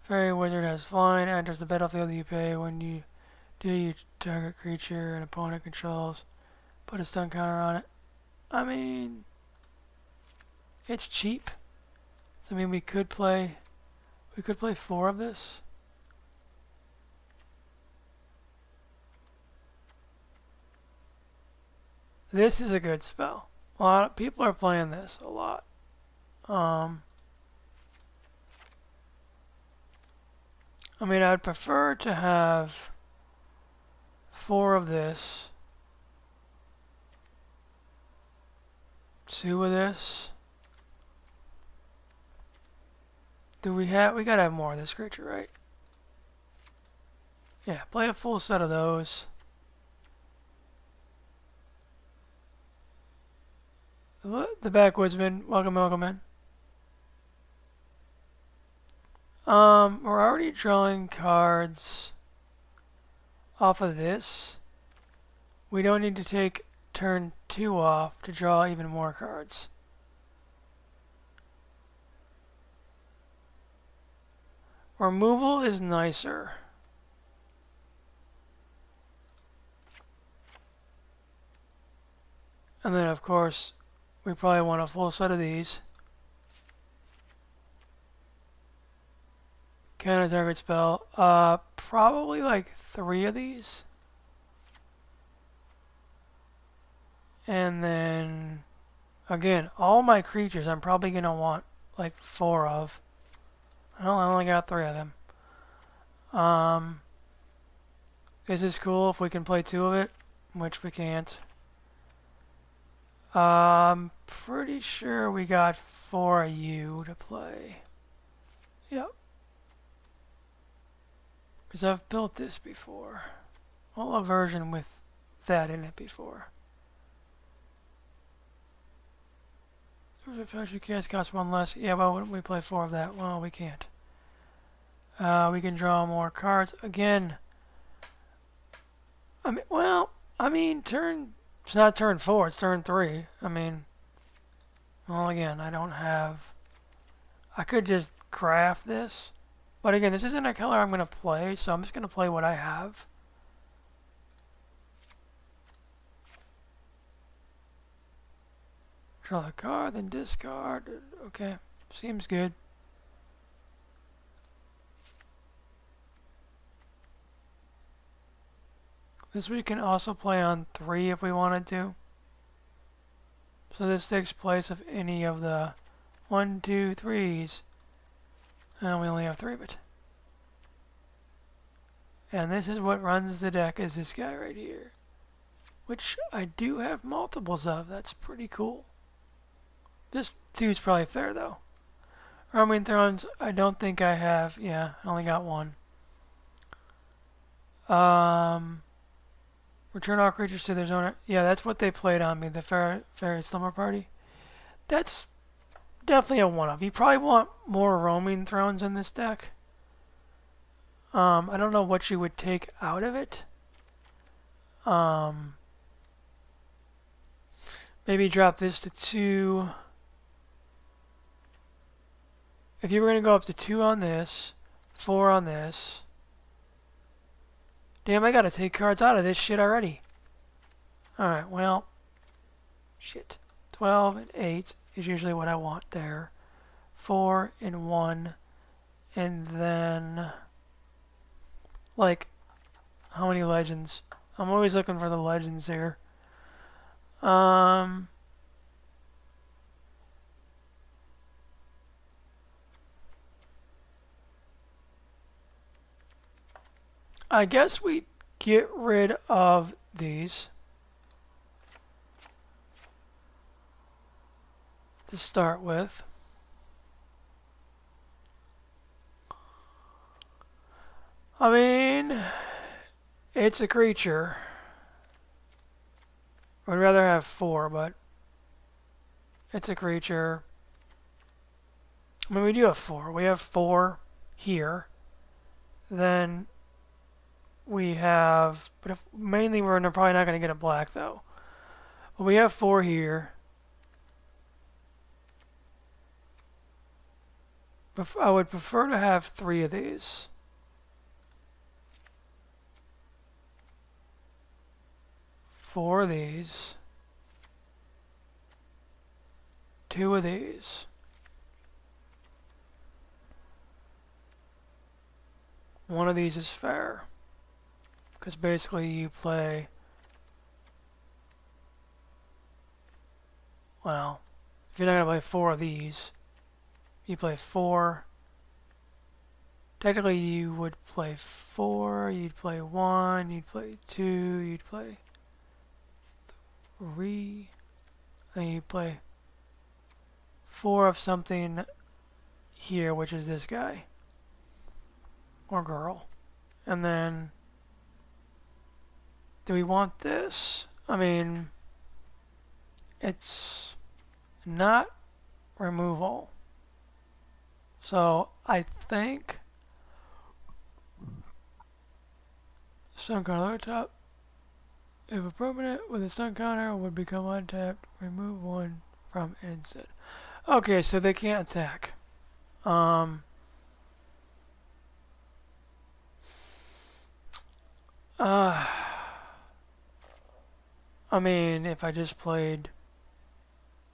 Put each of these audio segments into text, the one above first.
Fairy wizard has flying, enters the battlefield, you pay. When you do, you target creature an opponent controls. Put a stun counter on it. I mean, it's cheap. So I mean we could play 4 of this. This is a good spell. A lot of people are playing this a lot. I mean, I'd prefer to have 4 of this, 2 of this. We gotta have more of this creature, right? Yeah, play a full set of those. The backwoodsman, welcome in. We're already drawing cards off of this. We don't need to take turn 2 off to draw even more cards. Removal is nicer. And then, of course, we probably want a full set of these. Counter target spell. Probably like 3 of these. And then, again, all my creatures I'm probably going to want like 4 of. Well, I only got 3 of them. This is cool if we can play 2 of it, which we can't. Pretty sure we got 4 of you to play. Yep. Because I've built this before. Well, a version with that in it before. You cast costs 1 less. Yeah, why wouldn't we play 4 of that? Well, we can't. We can draw more cards. Again, it's not turn 4, it's turn 3. I mean, well, again, I could just craft this. But again, this isn't a color I'm going to play, so I'm just going to play what I have. Draw the card, then discard. Okay, seems good. This we can also play on 3 if we wanted to. So this takes place of any of the 1, 2, 3s. And we only have 3 of it. And this is what runs the deck, is this guy right here. Which I do have multiples of. That's pretty cool. This 2's probably fair though. Roaming Thrones, I don't think I have. Yeah, I only got 1. Return all creatures to their zone. Yeah, that's what they played on me, the Faerie Slumber Party. That's definitely a 1-of. You probably want more Roaming Thrones in this deck. I don't know what you would take out of it. Maybe drop this to 2. If you were going to go up to 2 on this, 4 on this. Damn, I got to take cards out of this shit already. Alright, well. Shit. 12 and 8 is usually what I want there. 4 and 1. And then, like, how many legends? I'm always looking for the legends here. I guess we get rid of these to start with. I mean, it's a creature. I'd rather have 4, but it's a creature. I mean, we do have 4. We have 4 here. Then we have, but if, mainly we're probably not going to get a black though. But we have 4 here. I would prefer to have 3 of these. 4 of these. 2 of these. 1 of these is fair. Because basically you play... Well, if you're not going to play 4 of these, you play 4. Technically you would play 4, you'd play 1, you'd play 2, you'd play 3, and you play 4 of something here, which is this guy. Or girl. And then, do we want this? I mean, it's not removal. So, I think stun counter at the top. If a permanent with a stun counter would become untapped, remove 1 from it instead. Okay, so they can't attack. I mean, if I just played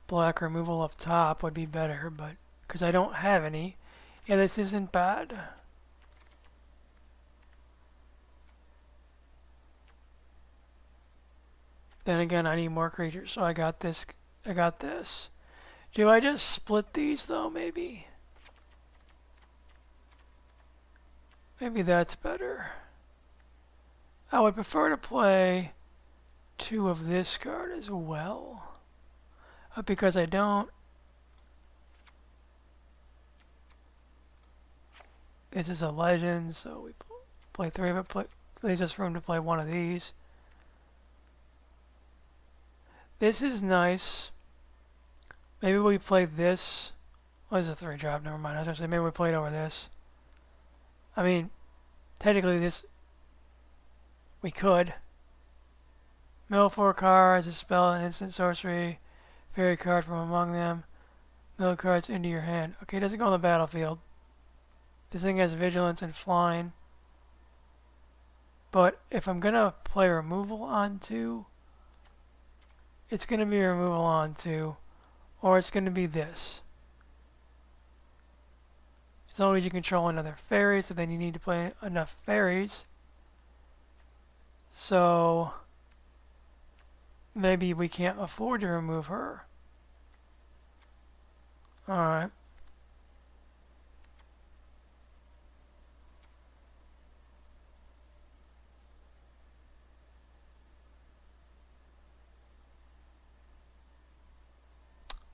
black removal up top would be better, but because I don't have any. Yeah, this isn't bad. Then again, I need more creatures, so I got this. I got this. Do I just split these though, maybe? Maybe that's better. I would prefer to play 2 of this card as well. Because I don't... This is a legend, so we play 3 of it. Leaves us room to play 1 of these. This is nice. Maybe we play this. Oh, this is a 3 drop, never mind. I was going to say maybe we played over this. I mean, technically this... We could. Mill 4 cards, a spell, an instant sorcery, fairy card from among them. Mill cards into your hand. Okay, it doesn't go on the battlefield. This thing has vigilance and flying. But if I'm going to play removal on 2, it's going to be removal on 2, or it's going to be this. As long as you control another fairy, so then you need to play enough fairies. So maybe we can't afford to remove her. Alright.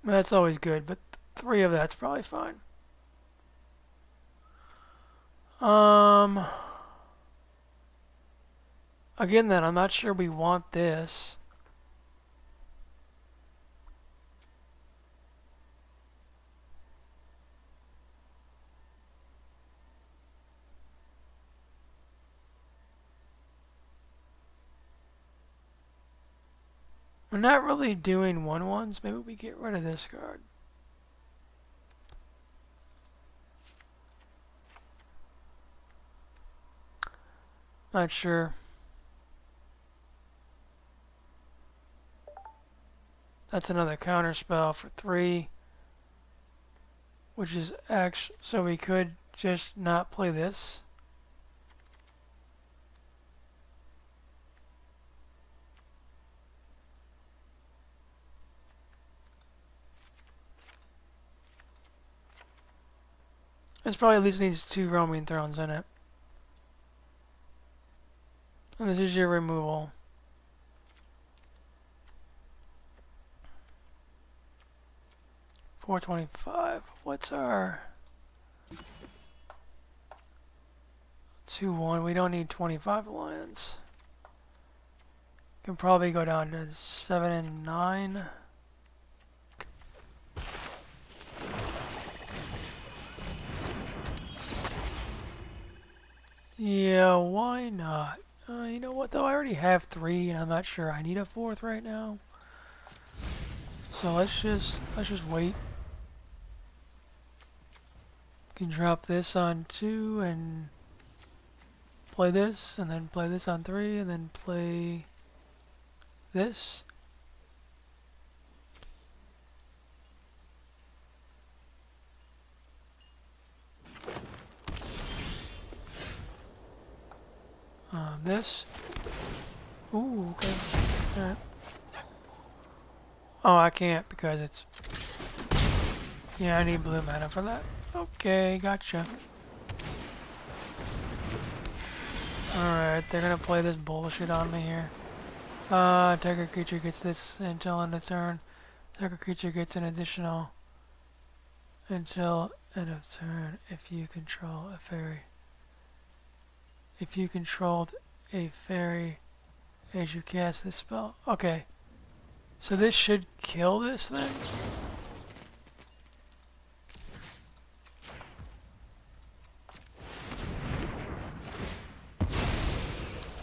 That's always good, but 3 of that's probably fine. Again then, I'm not sure we want this. We're not really doing 1/1s. Maybe we get rid of this card. Not sure. That's another counter spell for 3. Which is actually... So we could just not play this. This probably at least needs 2 roaming thrones in it. And this is your removal. $4.25. What's our 2/1? We don't need 25 lions. Can probably go down to 7 and 9. Yeah, why not? You know what though? I already have 3, and I'm not sure I need a 4th right now. So let's just wait. can drop this on 2 and play this, and then play this on 3, and then play this. This. Ooh, okay. Alright. Oh, I can't because it's... Yeah, I need blue mana for that. Okay, gotcha. Alright, they're gonna play this bullshit on me here. Target creature gets this until end of turn. Target creature gets an additional until end of turn if you control a fairy. If you controlled a fairy as you cast this spell. Okay. So this should kill this thing?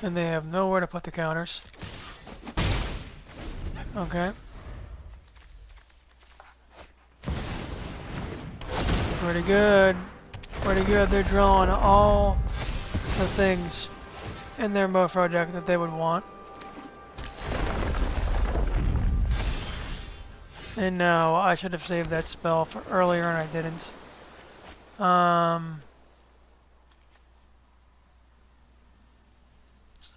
And they have nowhere to put the counters. Okay. Pretty good. Pretty good. They're drawing all the things in their Mofro deck that they would want. And now I should have saved that spell for earlier and I didn't. So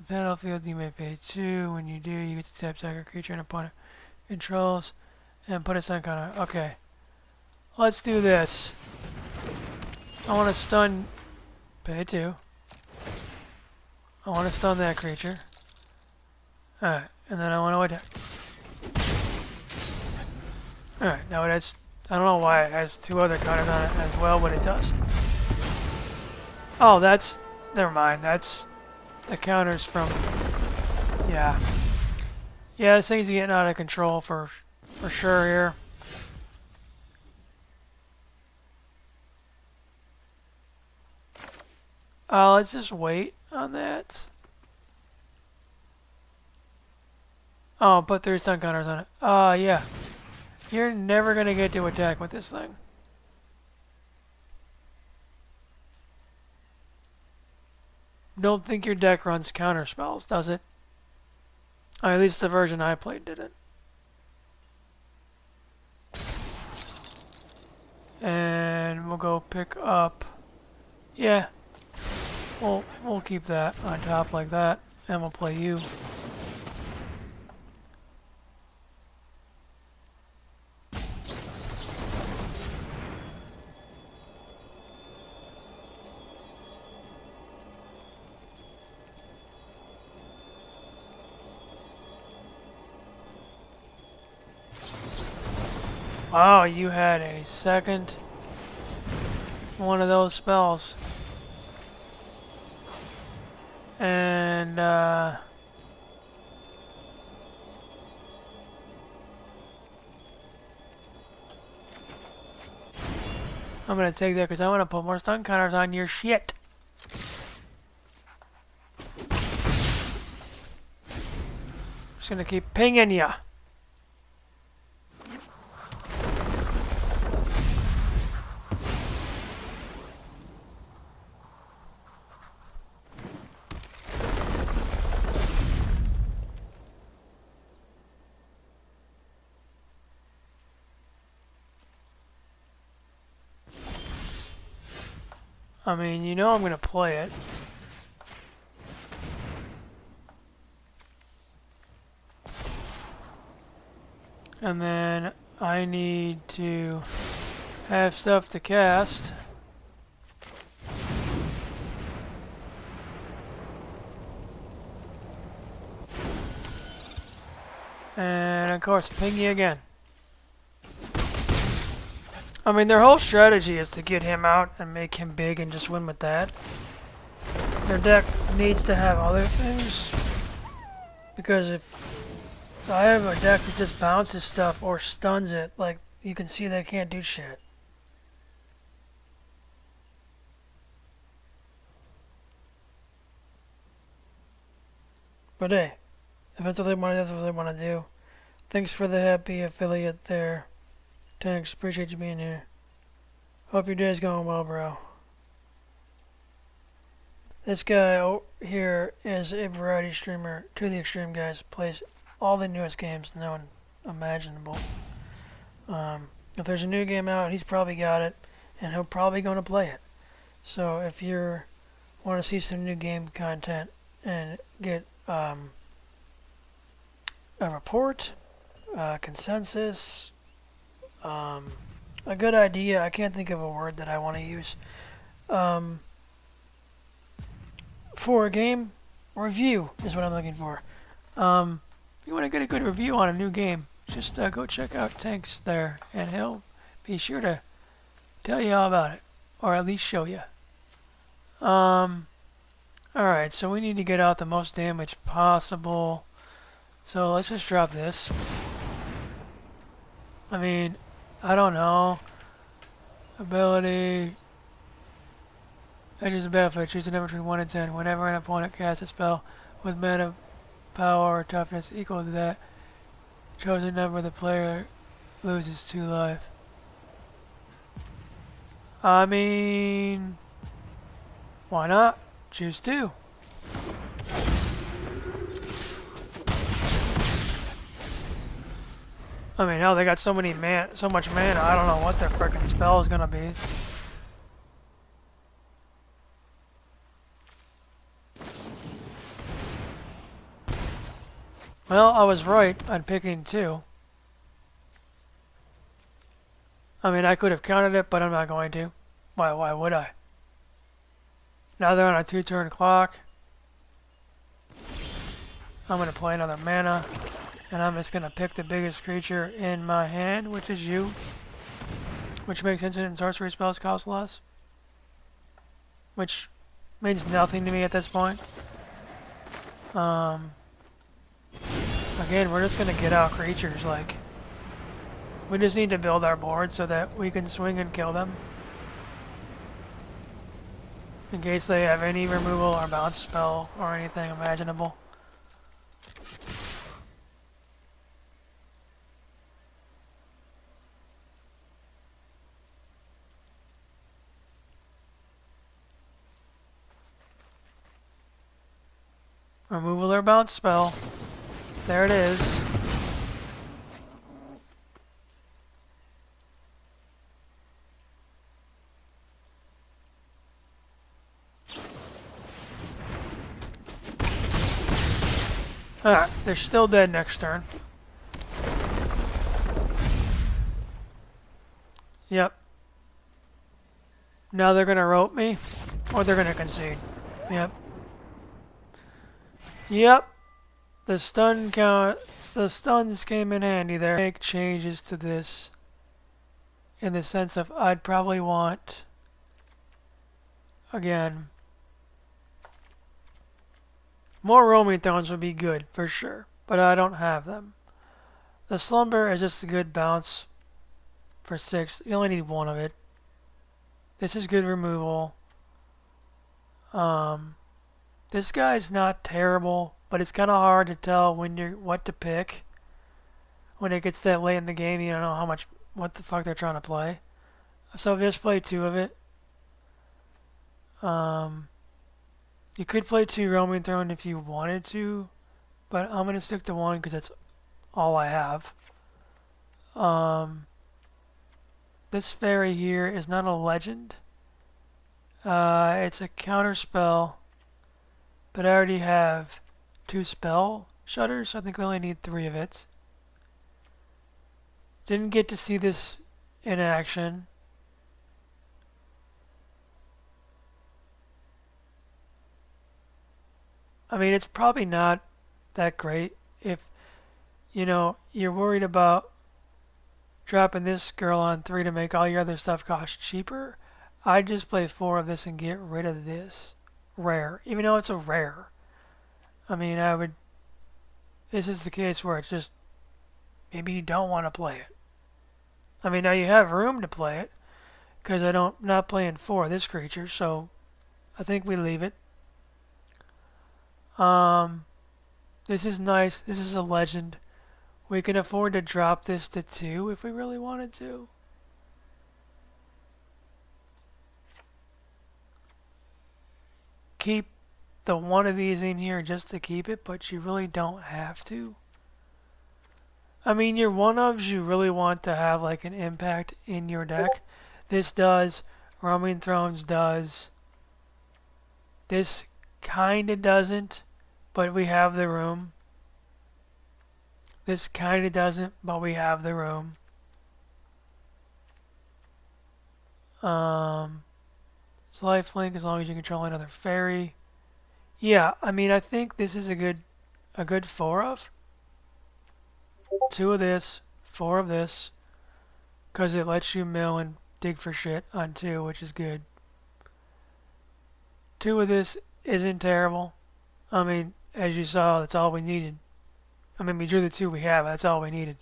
battlefield, you may pay 2. When you do, you get to tap target creature and opponent controls and put a stun counter. Okay. Let's do this. I want to stun. Pay 2. I want to stun that creature. Alright, and then I want to attack. Alright, now it has... I don't know why it has 2 other counters on it as well, but it does. Oh, that's... Never mind, that's the counters from... Yeah. Yeah, this thing's getting out of control for sure here. Let's just wait on that. Oh, put 3 stun counters on it. Yeah. You're never gonna get to attack with this thing. Don't think your deck runs counter spells, does it? At least the version I played didn't. And we'll go pick up... Yeah. We'll keep that on top like that. And we'll play you. Wow, you had a second one of those spells. And, I'm gonna take that because I want to put more stun counters on your shit. Just gonna keep pinging ya. I mean, you know I'm gonna play it. And then I need to have stuff to cast. And of course, ping you again. I mean, their whole strategy is to get him out and make him big and just win with that. Their deck needs to have other things. Because if I have a deck that just bounces stuff or stuns it, like, you can see they can't do shit. But hey, if that's what they want, that's what they want to do. Thanks for the happy affiliate there. Thanks, appreciate you being here. Hope your day's going well, bro. This guy here is a variety streamer to the extreme, guys. Plays all the newest games known imaginable. If there's a new game out, he's probably got it, and he'll probably going to play it. So if you want to see some new game content and get a report, consensus, a good idea, I can't think of a word that I want to use, for a game, review is what I'm looking for. If you want to get a good review on a new game, just go check out Tanks there, and he'll be sure to tell you all about it, or at least show you. Alright, so we need to get out the most damage possible. So let's just drop this. I mean, I don't know. Ability. Enters the battlefield. Choose a number between 1 and 10. Whenever an opponent casts a spell with mana, power, or toughness equal to that chosen number, the player loses 2 life. I mean, why not? Choose 2. I mean, hell, they got so much mana. I don't know what their frickin' spell is gonna be. Well, I was right on picking 2. I mean, I could have counted it, but I'm not going to. Why would I? Now they're on a 2-turn clock. I'm going to play another mana. And I'm just going to pick the biggest creature in my hand, which is you. Which makes instant and sorcery spells cost less. Which means nothing to me at this point. Again, we're just going to get out creatures, like... We just need to build our board so that we can swing and kill them. In case they have any removal or bounce spell or anything imaginable. Removal or bounce spell. There it is. Alright, they're still dead next turn. Yep. Now they're gonna rope me, or they're gonna concede. Yep. Yep. The stuns came in handy there. Make changes to this in the sense of I'd probably want, again, more roaming thrones would be good for sure, but I don't have them. The slumber is just a good bounce for 6. You only need 1 of it. This is good removal. This guy's not terrible, but it's kind of hard to tell what to pick. When it gets that late in the game, you don't know what the fuck they're trying to play. So just play 2 of it. You could play 2 roaming throne if you wanted to, but I'm gonna stick to 1 because that's all I have. This Faerie here is not a legend. It's a counter spell, but I already have 2 spell shutters, so I think we only need 3 of it. Didn't get to see this in action. I mean, it's probably not that great if, you're worried about dropping this girl on 3 to make all your other stuff cost cheaper. I'd just play 4 of this and get rid of this rare, even though it's a rare. I mean, this is the case where it's just, maybe you don't want to play it. I mean, now you have room to play it, because I'm not playing 4 of this creature, so I think we leave it. This is nice. This is a legend. We can afford to drop this to 2 if we really wanted to. keep the one of these in here just to keep it, but you really don't have to. I mean, your one-ofs you really want to have like an impact in your deck. This does. Roaming Thrones does. This kinda doesn't, but we have the room. This kinda doesn't, but we have the room. It's lifelink as long as you control another Faerie. Yeah, I mean, I think this is a good 4 of. 2 of this, 4 of this, because it lets you mill and dig for shit on 2, which is good. 2 of this isn't terrible. I mean, as you saw, that's all we needed. I mean, we drew the 2 we have, that's all we needed.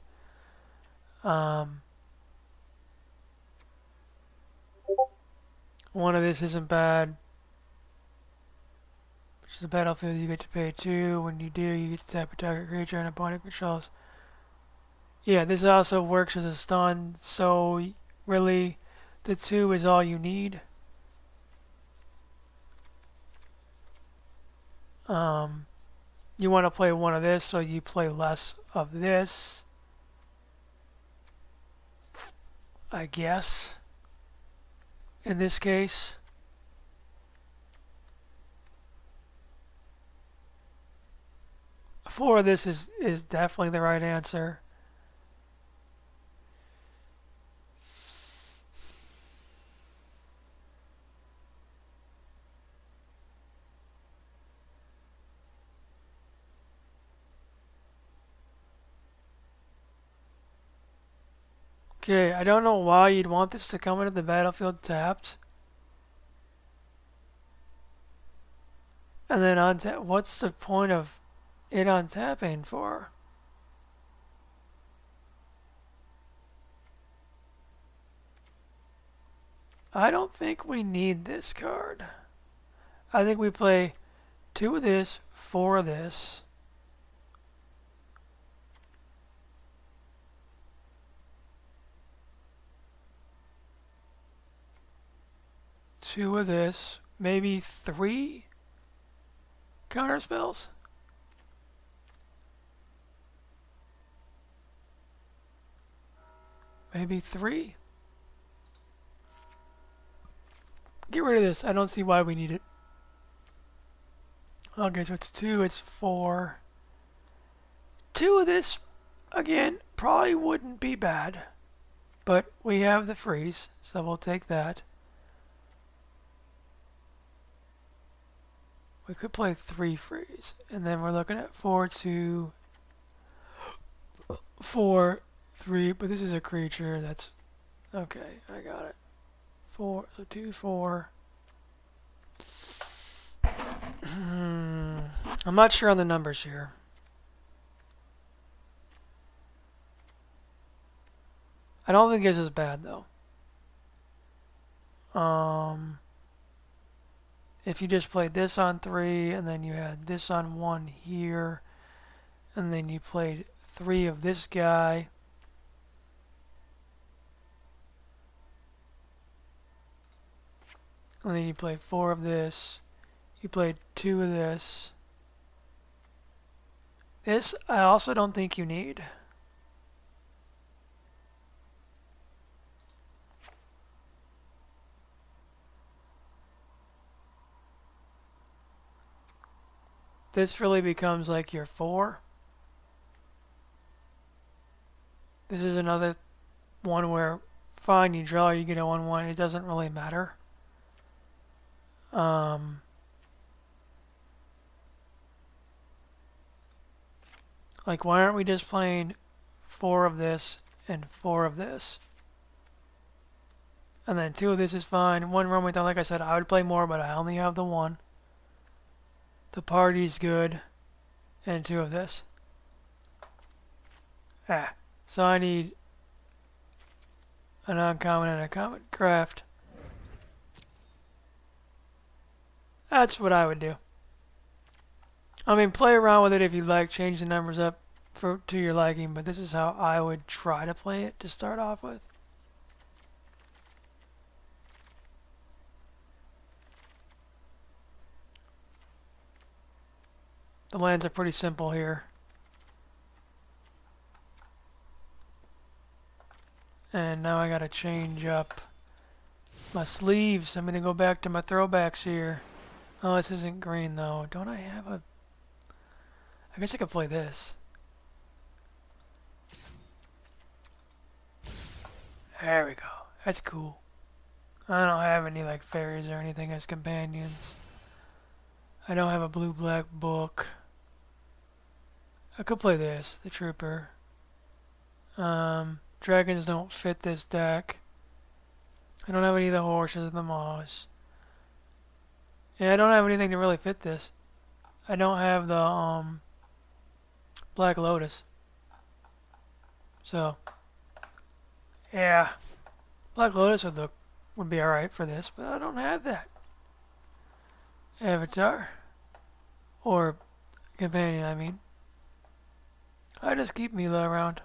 One of this isn't bad. Which is a battlefield you get to pay 2. When you do, you get to tap a target creature and opponent controls. Yeah, this also works as a stun, so really the 2 is all you need. You want to play one of this, so you play less of this, I guess, in this case. Four of this is definitely the right answer. Okay, I don't know why you'd want this to come into the battlefield tapped. And then untap. What's the point of it untapping for? I don't think we need this card. I think we play 2 of this, 4 of this. Two of this, maybe 3 counter spells. Maybe 3. Get rid of this. I don't see why we need it. Okay, so it's 2, it's 4. 2 of this, again, probably wouldn't be bad. But we have the freeze, so we'll take that. We could play 3 freeze, and then we're looking at 4, 2, 4, 3, but this is a creature that's... Okay, I got it. 4, so 2, 4. I'm not sure on the numbers here. I don't think this is bad, though. If you just played this on 3, and then you had this on 1 here, and then you played 3 of this guy, and then you played 4 of this, you played 2 of this. This, I also don't think you need. This really becomes like your 4. This is another one where, fine, you draw, you get a 1/1. It doesn't really matter. Like, why aren't we just playing 4 of this and 4 of this? And then 2 of this is fine. 1 roaming down, like I said, I would play more, but I only have the 1. The party's good. And 2 of this. So I need an uncommon and a common craft. That's what I would do. I mean, play around with it if you like, change the numbers up to your liking, but this is how I would try to play it to start off with. The lands are pretty simple here. And now I gotta change up my sleeves. I'm gonna go back to my throwbacks here. Oh, this isn't green though. Don't I have a... I guess I could play this. There we go. That's cool. I don't have any like fairies or anything as companions. I don't have a blue-black book. I could play this, the Trooper. Dragons don't fit this deck. I don't have any of the horses and the moss. Yeah, I don't have anything to really fit this. I don't have the Black Lotus. So yeah, Black Lotus would be alright for this, but I don't have that. Avatar. Or companion, I mean. I just keep Mila around.